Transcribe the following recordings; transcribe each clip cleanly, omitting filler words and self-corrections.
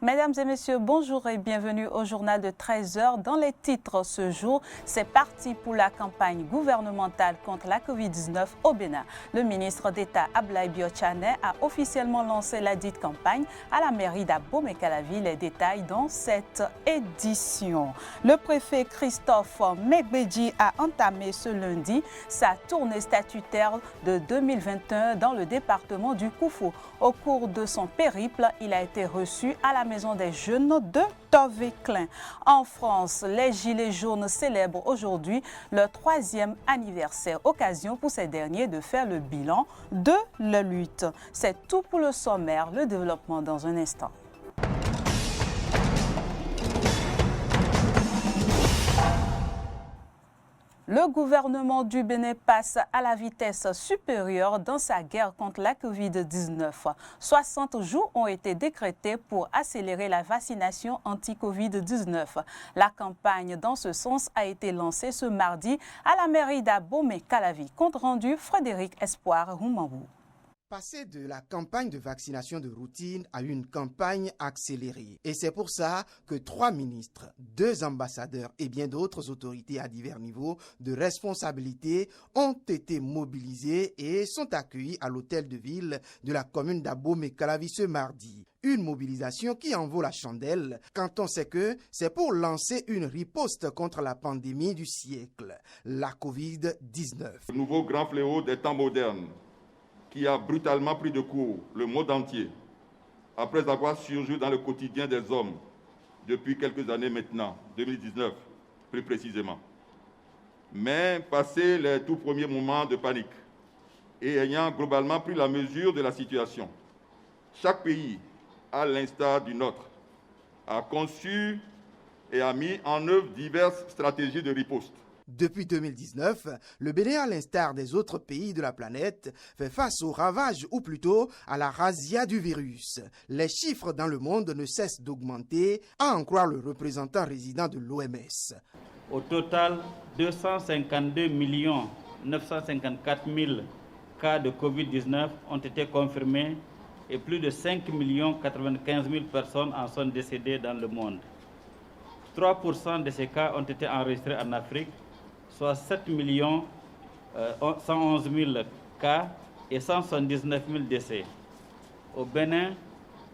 Mesdames et messieurs, bonjour et bienvenue au journal de 13h. Dans les titres ce jour, c'est parti pour la campagne gouvernementale contre la Covid-19 au Bénin. Le ministre d'État Ablaye Biotchane a officiellement lancé la dite campagne à la mairie d'Abomey-Calavi. Les détails dans cette édition. Le préfet Christophe Megbedji a entamé ce lundi sa tournée statutaire de 2021 dans le département du Koufou. Au cours de son périple, il a été reçu à la Maison des Jeunes de Tove-Clin. En France, les Gilets jaunes célèbrent aujourd'hui leur 3e anniversaire, occasion pour ces derniers de faire le bilan de la lutte. C'est tout pour le sommaire, le développement dans un instant. Le gouvernement du Bénin passe à la vitesse supérieure dans sa guerre contre la Covid-19. 60 jours ont été décrétés pour accélérer la vaccination anti-Covid-19. La campagne dans ce sens a été lancée ce mardi à la mairie d'Abomey-Calavi. Compte rendu Frédéric Espoir Roumambou. Passer de la campagne de vaccination de routine à une campagne accélérée. Et c'est pour ça que 3 ministres, 2 ambassadeurs et bien d'autres autorités à divers niveaux de responsabilité ont été mobilisés et sont accueillis à l'hôtel de ville de la commune d'Abomey-Calavi ce mardi. Une mobilisation qui en vaut la chandelle quand on sait que c'est pour lancer une riposte contre la pandémie du siècle, la Covid-19. Le nouveau grand fléau des temps modernes qui a brutalement pris de court le monde entier, après avoir surgi dans le quotidien des hommes depuis quelques années maintenant, 2019 plus précisément. Mais passé les tout premiers moments de panique et ayant globalement pris la mesure de la situation, chaque pays, à l'instar du nôtre, a conçu et a mis en œuvre diverses stratégies de riposte. Depuis 2019, le Bénin, à l'instar des autres pays de la planète, fait face aux ravages ou plutôt à la razzia du virus. Les chiffres dans le monde ne cessent d'augmenter, à en croire le représentant résident de l'OMS. Au total, 252 954 000 cas de Covid-19 ont été confirmés et plus de 5 95 000 personnes en sont décédées dans le monde. 3% de ces cas ont été enregistrés en Afrique, soit 7 111 000 cas et 179 000 décès. Au Bénin,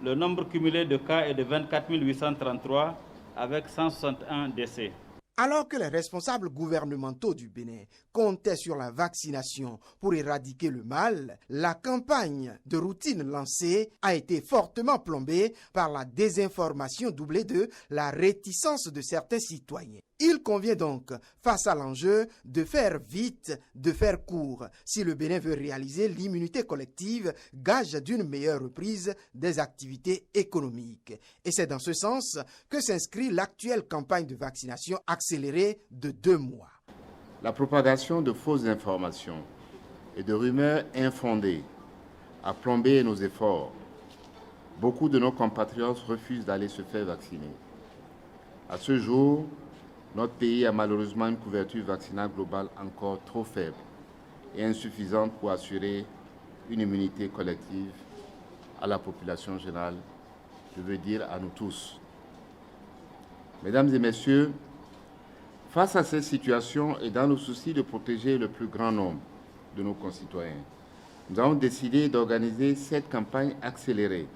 le nombre cumulé de cas est de 24 833 avec 161 décès. Alors que les responsables gouvernementaux du Bénin comptaient sur la vaccination pour éradiquer le mal, la campagne de routine lancée a été fortement plombée par la désinformation doublée de la réticence de certains citoyens. Il convient donc, face à l'enjeu, de faire vite, de faire court, si le Bénin veut réaliser l'immunité collective, gage d'une meilleure reprise des activités économiques. Et c'est dans ce sens que s'inscrit l'actuelle campagne de vaccination accélérée de 2 mois. La propagation de fausses informations et de rumeurs infondées a plombé nos efforts. Beaucoup de nos compatriotes refusent d'aller se faire vacciner. À ce jour, notre pays a malheureusement une couverture vaccinale globale encore trop faible et insuffisante pour assurer une immunité collective à la population générale, je veux dire à nous tous. Mesdames et messieurs, face à cette situation et dans le souci de protéger le plus grand nombre de nos concitoyens, nous avons décidé d'organiser cette campagne accélérée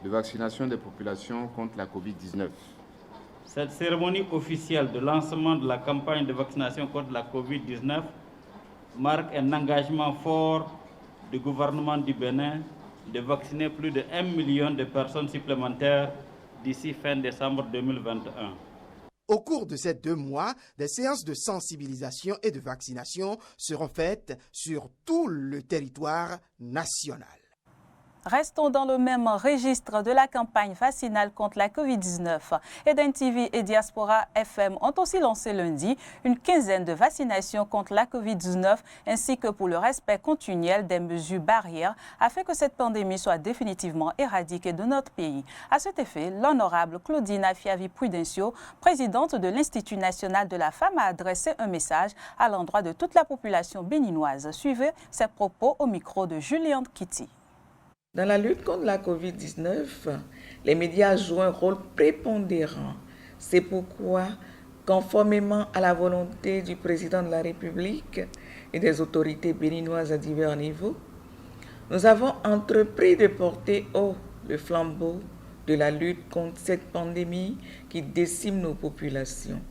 de vaccination des populations contre la Covid-19. Cette cérémonie officielle de lancement de la campagne de vaccination contre la Covid-19 marque un engagement fort du gouvernement du Bénin de vacciner plus de 1 million de personnes supplémentaires d'ici fin décembre 2021. Au cours de ces 2 mois, des séances de sensibilisation et de vaccination seront faites sur tout le territoire national. Restons dans le même registre de la campagne vaccinale contre la Covid-19. Eden TV et Diaspora FM ont aussi lancé lundi une quinzaine de vaccinations contre la Covid-19 ainsi que pour le respect continuel des mesures barrières afin que cette pandémie soit définitivement éradiquée de notre pays. À cet effet, l'honorable Claudine Fiavi-Prudencio, présidente de l'Institut national de la femme, a adressé un message à l'endroit de toute la population béninoise. Suivez ses propos au micro de Julian Kitty. Dans la lutte contre la COVID-19, les médias jouent un rôle prépondérant. C'est pourquoi, conformément à la volonté du président de la République et des autorités béninoises à divers niveaux, nous avons entrepris de porter haut le flambeau de la lutte contre cette pandémie qui décime nos populations.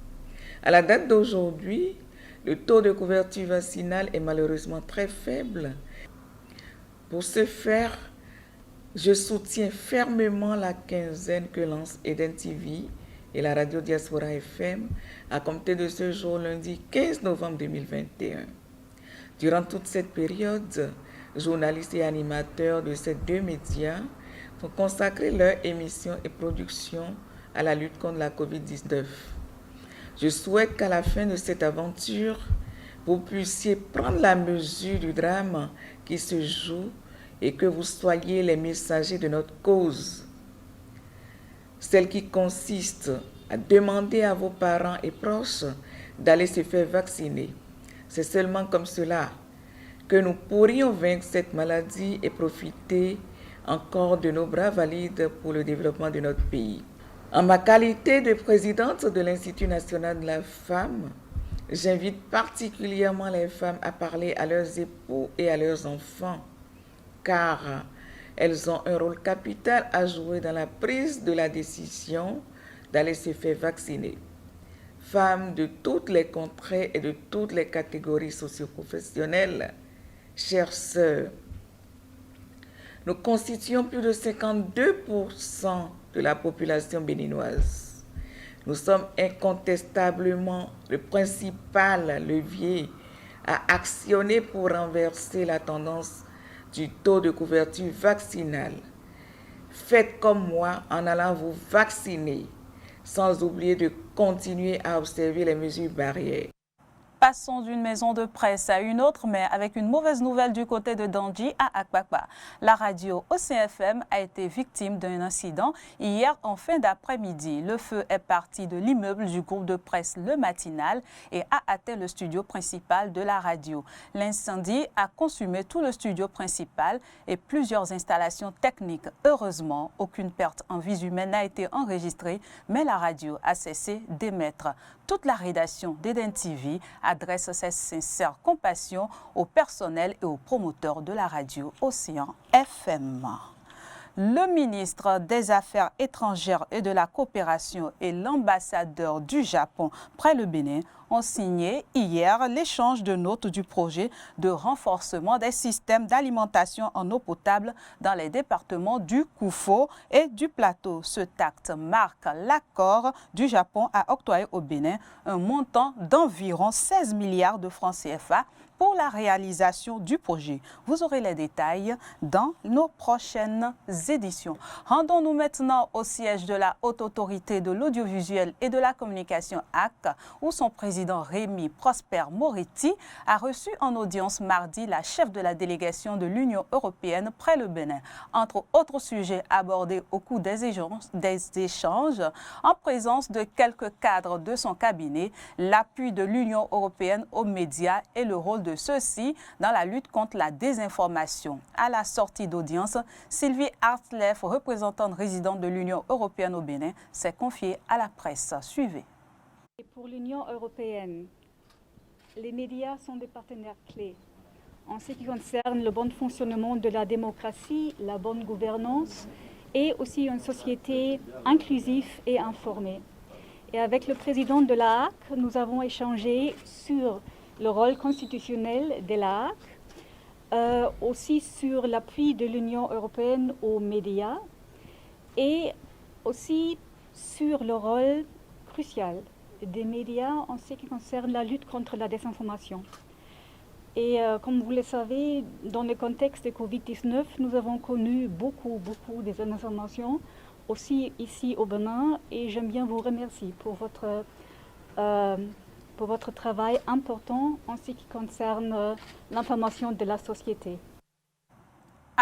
À la date d'aujourd'hui, le taux de couverture vaccinale est malheureusement très faible. Pour ce faire, je soutiens fermement la quinzaine que lance Eden TV et la radio Diaspora FM à compter de ce jour lundi 15 novembre 2021. Durant toute cette période, journalistes et animateurs de ces deux médias vont consacrer leur émission et production à la lutte contre la COVID-19. Je souhaite qu'à la fin de cette aventure, vous puissiez prendre la mesure du drame qui se joue et que vous soyez les messagers de notre cause. Celle qui consiste à demander à vos parents et proches d'aller se faire vacciner. C'est seulement comme cela que nous pourrions vaincre cette maladie et profiter encore de nos bras valides pour le développement de notre pays. En ma qualité de présidente de l'Institut national de la femme, j'invite particulièrement les femmes à parler à leurs époux et à leurs enfants, car elles ont un rôle capital à jouer dans la prise de la décision d'aller se faire vacciner. Femmes de toutes les contrées et de toutes les catégories socio-professionnelles, chères sœurs, nous constituons plus de 52% de la population béninoise. Nous sommes incontestablement le principal levier à actionner pour renverser la tendance du taux de couverture vaccinale. Faites comme moi en allant vous vacciner, sans oublier de continuer à observer les mesures barrières. Passons d'une maison de presse à une autre, mais avec une mauvaise nouvelle du côté de Dandji à Akpakpa. La radio OCFM a été victime d'un incident hier en fin d'après-midi. Le feu est parti de l'immeuble du groupe de presse Le Matinal et a atteint le studio principal de la radio. L'incendie a consumé tout le studio principal et plusieurs installations techniques. Heureusement, aucune perte en vie humaine n'a été enregistrée, mais la radio a cessé d'émettre. Toute la rédaction d'Eden TV adresse ses sincères compassions au personnel et aux promoteurs de la radio Océan FM. Le ministre des Affaires étrangères et de la coopération et l'ambassadeur du Japon près le Bénin ont signé hier l'échange de notes du projet de renforcement des systèmes d'alimentation en eau potable dans les départements du Koufo et du Plateau. Ce acte marque l'accord du Japon à octroyer au Bénin un montant d'environ 16 milliards de francs CFA pour la réalisation du projet. Vous aurez les détails dans nos prochaines éditions. Rendons-nous maintenant au siège de la Haute Autorité de l'Audiovisuel et de la Communication AC, où son président Rémi Prosper Moretti a reçu en audience mardi la chef de la délégation de l'Union européenne près le Bénin. Entre autres sujets abordés au cours des échanges, en présence de quelques cadres de son cabinet, l'appui de l'Union européenne aux médias et le rôle de ceux-ci dans la lutte contre la désinformation. À la sortie d'audience, Sylvie Hartleff, représentante résidente de l'Union européenne au Bénin, s'est confiée à la presse. Suivez. Et pour l'Union européenne, les médias sont des partenaires clés en ce qui concerne le bon fonctionnement de la démocratie, la bonne gouvernance et aussi une société inclusive et informée. Et avec le président de l'AAC, nous avons échangé sur le rôle constitutionnel de l'AAC, aussi sur l'appui de l'Union européenne aux médias et aussi sur le rôle crucial des médias en ce qui concerne la lutte contre la désinformation. Et comme vous le savez, dans le contexte de Covid-19, nous avons connu beaucoup des informations, aussi ici au Bénin. Et j'aime bien vous remercier pour votre travail important en ce qui concerne l'information de la société.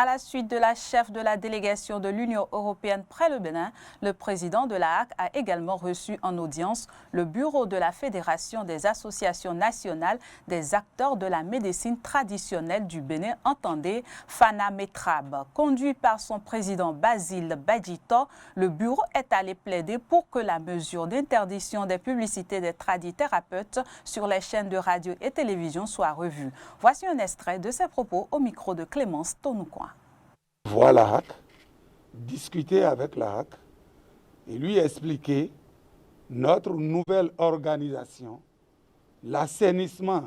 À la suite de la chef de la délégation de l'Union européenne près le Bénin, le président de la HAC a également reçu en audience le bureau de la Fédération des associations nationales des acteurs de la médecine traditionnelle du Bénin, entendez Fana Metrab. Conduit par son président Basile Badjito, le bureau est allé plaider pour que la mesure d'interdiction des publicités des tradithérapeutes sur les chaînes de radio et télévision soit revue. Voici un extrait de ses propos au micro de Clémence Tonoukoin. Voir la HAC, discuter avec la HAC et lui expliquer notre nouvelle organisation, l'assainissement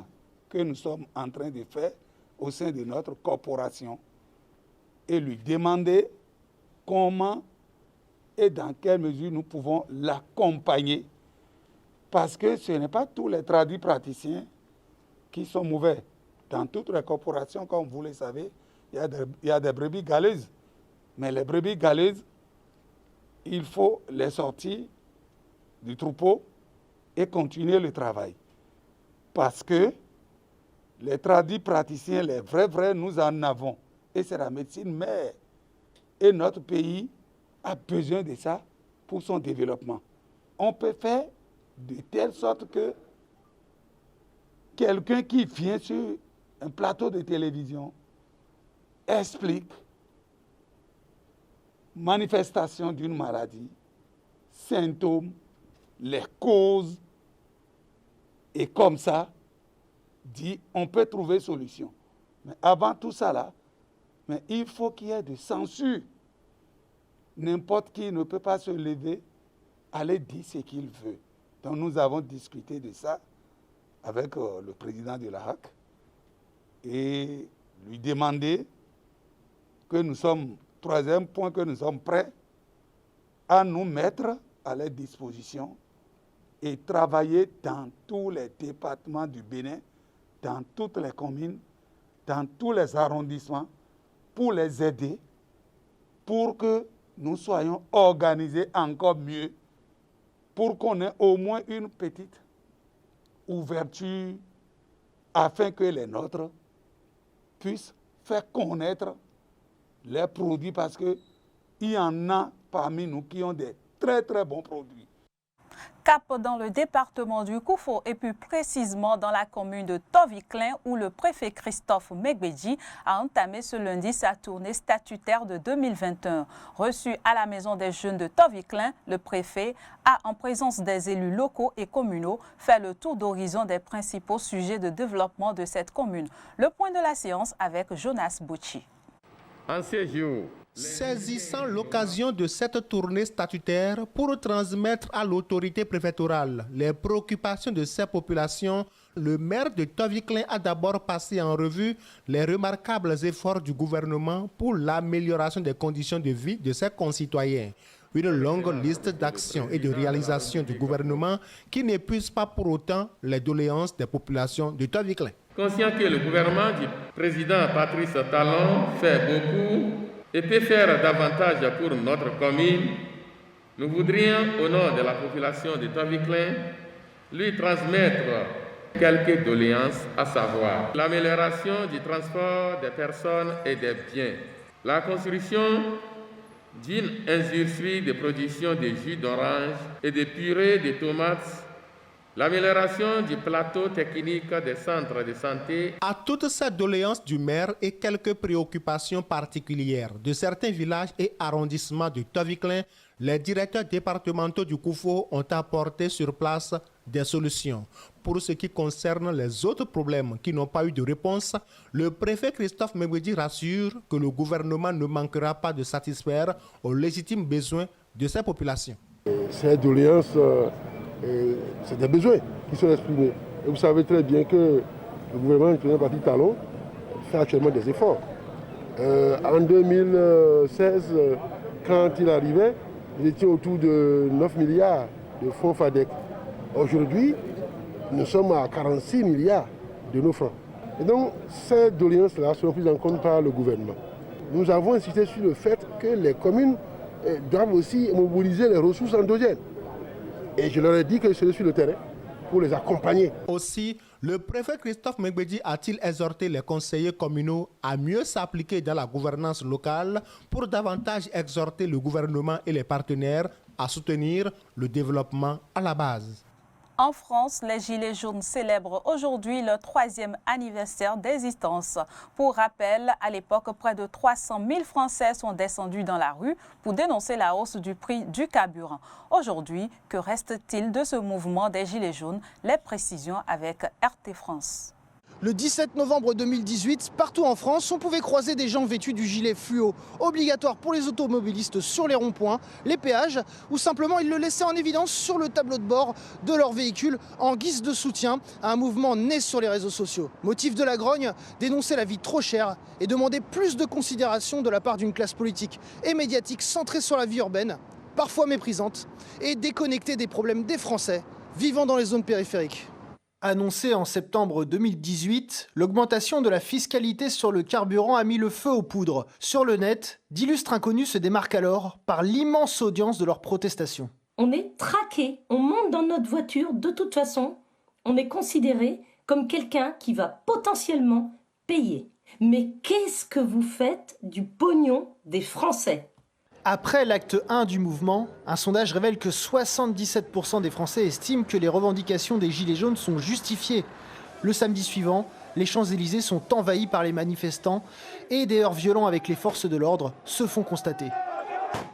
que nous sommes en train de faire au sein de notre corporation et lui demander comment et dans quelle mesure nous pouvons l'accompagner. Parce que ce n'est pas tous les praticiens qui sont mauvais. Dans toutes les corporations, comme vous le savez, il y a des brebis galeuses. Mais les brebis galeuses, il faut les sortir du troupeau et continuer le travail. Parce que les praticiens, les vrais, nous en avons. Et c'est la médecine mère. Et notre pays a besoin de ça pour son développement. On peut faire de telle sorte que quelqu'un qui vient sur un plateau de télévision explique manifestation d'une maladie, symptômes, les causes, et comme ça, dit on peut trouver solution. Mais avant tout ça là, mais il faut qu'il y ait de censure. N'importe qui ne peut pas se lever, aller dire ce qu'il veut. Donc nous avons discuté de ça avec le président de la HAC et lui demander que nous sommes, troisième point, que nous sommes prêts à nous mettre à leur disposition et travailler dans tous les départements du Bénin, dans toutes les communes, dans tous les arrondissements, pour les aider, pour que nous soyons organisés encore mieux, pour qu'on ait au moins une petite ouverture afin que les nôtres puissent faire connaître les produits, parce qu'il y en a parmi nous qui ont des très bons produits. Cap dans le département du Koufo et plus précisément dans la commune de Toviklen où le préfet Christophe Megbedji a entamé ce lundi sa tournée statutaire de 2021. Reçu à la maison des jeunes de Toviklen, le préfet a, en présence des élus locaux et communaux, fait le tour d'horizon des principaux sujets de développement de cette commune. Le point de la séance avec Jonas Bouchi. En ces jours, saisissant l'occasion de cette tournée statutaire pour transmettre à l'autorité préfectorale les préoccupations de ces populations, le maire de Toviklen a d'abord passé en revue les remarquables efforts du gouvernement pour l'amélioration des conditions de vie de ses concitoyens. Une longue liste d'actions et de réalisations du gouvernement qui n'épuise pas pour autant les doléances des populations de Toviklen. Conscient que le gouvernement du président Patrice Talon fait beaucoup et peut faire davantage pour notre commune, nous voudrions, au nom de la population de Toviklen, lui transmettre quelques doléances, à savoir l'amélioration du transport des personnes et des biens, la construction d'une industrie de production de jus d'orange et de purée de tomates, l'amélioration du plateau technique des centres de santé. À toutes ces doléances du maire et quelques préoccupations particulières de certains villages et arrondissements de Toviklen, les directeurs départementaux du Koufo ont apporté sur place des solutions. Pour ce qui concerne les autres problèmes qui n'ont pas eu de réponse, le préfet Christophe Megbedji rassure que le gouvernement ne manquera pas de satisfaire aux légitimes besoins de ces populations. Ces doléances, c'est des besoins qui sont exprimés. Et vous savez très bien que le gouvernement du président Patrice Talon fait actuellement des efforts. En 2016, quand il arrivait, il était autour de 9 milliards de fonds FADEC. Aujourd'hui, nous sommes à 46 milliards de nos francs. Et donc, ces doléances-là seront prises en compte par le gouvernement. Nous avons insisté sur le fait que les communes doivent aussi mobiliser les ressources endogènes. Et je leur ai dit que je serai sur le terrain pour les accompagner. Aussi, le préfet Christophe Mengbedi a-t-il exhorté les conseillers communaux à mieux s'appliquer dans la gouvernance locale pour davantage exhorter le gouvernement et les partenaires à soutenir le développement à la base. En France, les Gilets jaunes célèbrent aujourd'hui le 3e anniversaire d'existence. Pour rappel, à l'époque, près de 300 000 Français sont descendus dans la rue pour dénoncer la hausse du prix du carburant. Aujourd'hui, que reste-t-il de ce mouvement des Gilets jaunes? Les précisions avec RT France. Le 17 novembre 2018, partout en France, on pouvait croiser des gens vêtus du gilet fluo, obligatoire pour les automobilistes sur les ronds-points, les péages, ou simplement ils le laissaient en évidence sur le tableau de bord de leur véhicule en guise de soutien à un mouvement né sur les réseaux sociaux. Motif de la grogne, dénoncer la vie trop chère et demander plus de considération de la part d'une classe politique et médiatique centrée sur la vie urbaine, parfois méprisante, et déconnectée des problèmes des Français vivant dans les zones périphériques. Annoncée en septembre 2018, l'augmentation de la fiscalité sur le carburant a mis le feu aux poudres. Sur le net, d'illustres inconnus se démarquent alors par l'immense audience de leurs protestations. On est traqué, on monte dans notre voiture, de toute façon, on est considéré comme quelqu'un qui va potentiellement payer. Mais qu'est-ce que vous faites du pognon des Français ? Après l'acte 1 du mouvement, un sondage révèle que 77% des Français estiment que les revendications des Gilets jaunes sont justifiées. Le samedi suivant, les Champs-Élysées sont envahis par les manifestants et des heurts violents avec les forces de l'ordre se font constater.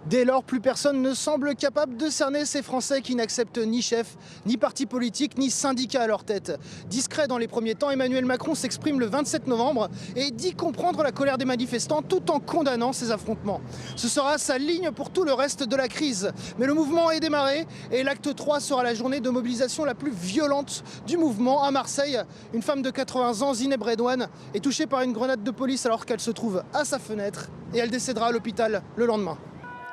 Dès lors, plus personne ne semble capable de cerner ces Français qui n'acceptent ni chef, ni parti politique, ni syndicat à leur tête. Discret dans les premiers temps, Emmanuel Macron s'exprime le 27 novembre et dit comprendre la colère des manifestants tout en condamnant ces affrontements. Ce sera sa ligne pour tout le reste de la crise. Mais le mouvement est démarré et l'acte 3 sera la journée de mobilisation la plus violente du mouvement. À Marseille, une femme de 80 ans, Zineb Redouane, est touchée par une grenade de police alors qu'elle se trouve à sa fenêtre et elle décédera à l'hôpital le lendemain.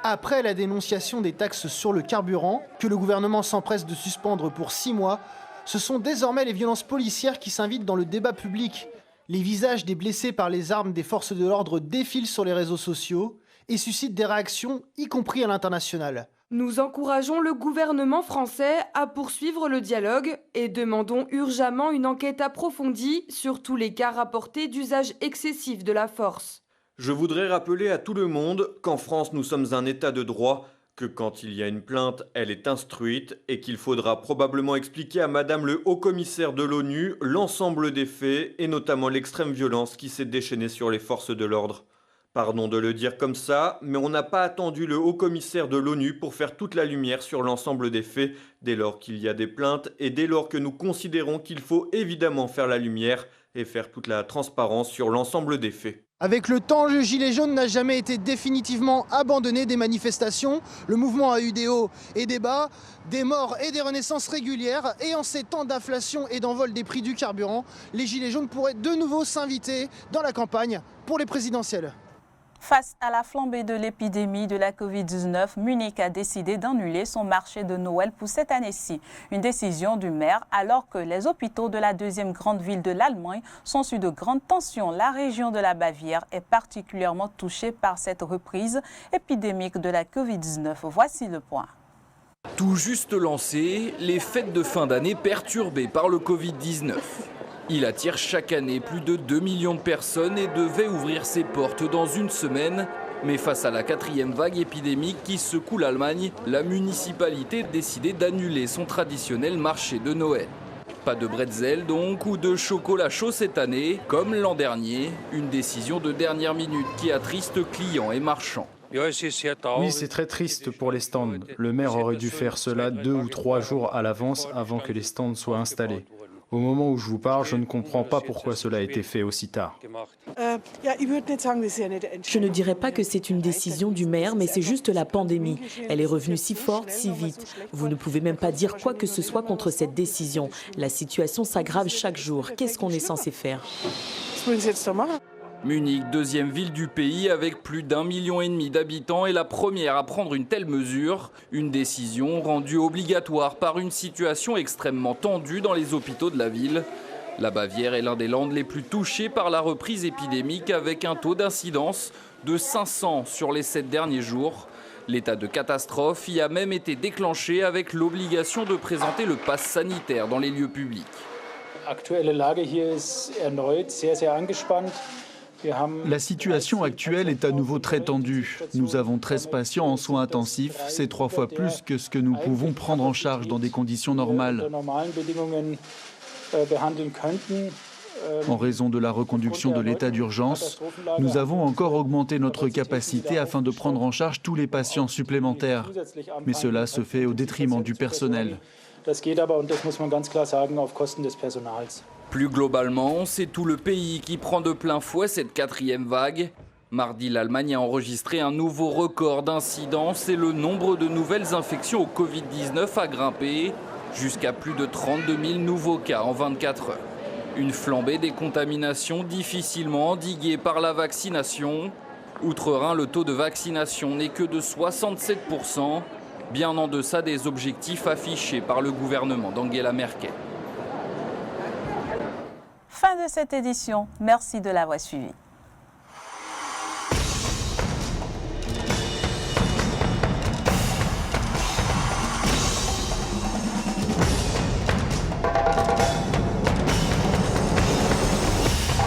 Après la dénonciation des taxes sur le carburant, que le gouvernement s'empresse de suspendre pour 6 mois, ce sont désormais les violences policières qui s'invitent dans le débat public. Les visages des blessés par les armes des forces de l'ordre défilent sur les réseaux sociaux et suscitent des réactions, y compris à l'international. Nous encourageons le gouvernement français à poursuivre le dialogue et demandons urgemment une enquête approfondie sur tous les cas rapportés d'usage excessif de la force. Je voudrais rappeler à tout le monde qu'en France, nous sommes un État de droit, que quand il y a une plainte, elle est instruite et qu'il faudra probablement expliquer à Madame le Haut-Commissaire de l'ONU l'ensemble des faits et notamment l'extrême violence qui s'est déchaînée sur les forces de l'ordre. Pardon de le dire comme ça, mais on n'a pas attendu le Haut-Commissaire de l'ONU pour faire toute la lumière sur l'ensemble des faits dès lors qu'il y a des plaintes et dès lors que nous considérons qu'il faut évidemment faire la lumière et faire toute la transparence sur l'ensemble des faits. Avec le temps, le gilet jaune n'a jamais été définitivement abandonné des manifestations. Le mouvement a eu des hauts et des bas, des morts et des renaissances régulières. Et en ces temps d'inflation et d'envol des prix du carburant, les gilets jaunes pourraient de nouveau s'inviter dans la campagne pour les présidentielles. Face à la flambée de l'épidémie de la Covid-19, Munich a décidé d'annuler son marché de Noël pour cette année-ci. Une décision du maire alors que les hôpitaux de la deuxième grande ville de l'Allemagne sont sous de grandes tensions. La région de la Bavière est particulièrement touchée par cette reprise épidémique de la Covid-19. Voici le point. Tout juste lancé, les fêtes de fin d'année perturbées par le Covid-19. Il attire chaque année plus de 2 millions de personnes et devait ouvrir ses portes dans une semaine. Mais face à la 4e vague épidémique qui secoue l'Allemagne, la municipalité a décidé d'annuler son traditionnel marché de Noël. Pas de bretzel donc ou de chocolat chaud cette année, comme l'an dernier. Une décision de dernière minute qui attriste clients et marchands. Oui, c'est très triste pour les stands. Le maire aurait dû faire cela 2 ou 3 jours à l'avance avant que les stands soient installés. Au moment où je vous parle, je ne comprends pas pourquoi cela a été fait aussi tard. Je ne dirais pas que c'est une décision du maire, mais c'est juste la pandémie. Elle est revenue si forte, si vite. Vous ne pouvez même pas dire quoi que ce soit contre cette décision. La situation s'aggrave chaque jour. Qu'est-ce qu'on est censé faire ? Munich, deuxième ville du pays avec plus d'1,5 million d'habitants, est la première à prendre une telle mesure. Une décision rendue obligatoire par une situation extrêmement tendue dans les hôpitaux de la ville. La Bavière est l'un des landes les plus touchés par la reprise épidémique avec un taux d'incidence de 500 sur les 7 derniers jours. L'état de catastrophe y a même été déclenché avec l'obligation de présenter le pass sanitaire dans les lieux publics. La situation actuelle est à nouveau très tendue. Nous avons 13 patients en soins intensifs, c'est 3 fois plus que ce que nous pouvons prendre en charge dans des conditions normales. En raison de la reconduction de l'état d'urgence, nous avons encore augmenté notre capacité afin de prendre en charge tous les patients supplémentaires. Mais cela se fait au détriment du personnel. Plus globalement, c'est tout le pays qui prend de plein fouet cette 4e vague. Mardi, l'Allemagne a enregistré un nouveau record d'incidence et le nombre de nouvelles infections au Covid-19 a grimpé jusqu'à plus de 32 000 nouveaux cas en 24 heures. Une flambée des contaminations difficilement endiguée par la vaccination. Outre-Rhin, le taux de vaccination n'est que de 67%, bien en deçà des objectifs affichés par le gouvernement d'Angela Merkel. Fin de cette édition. Merci de l'avoir suivi.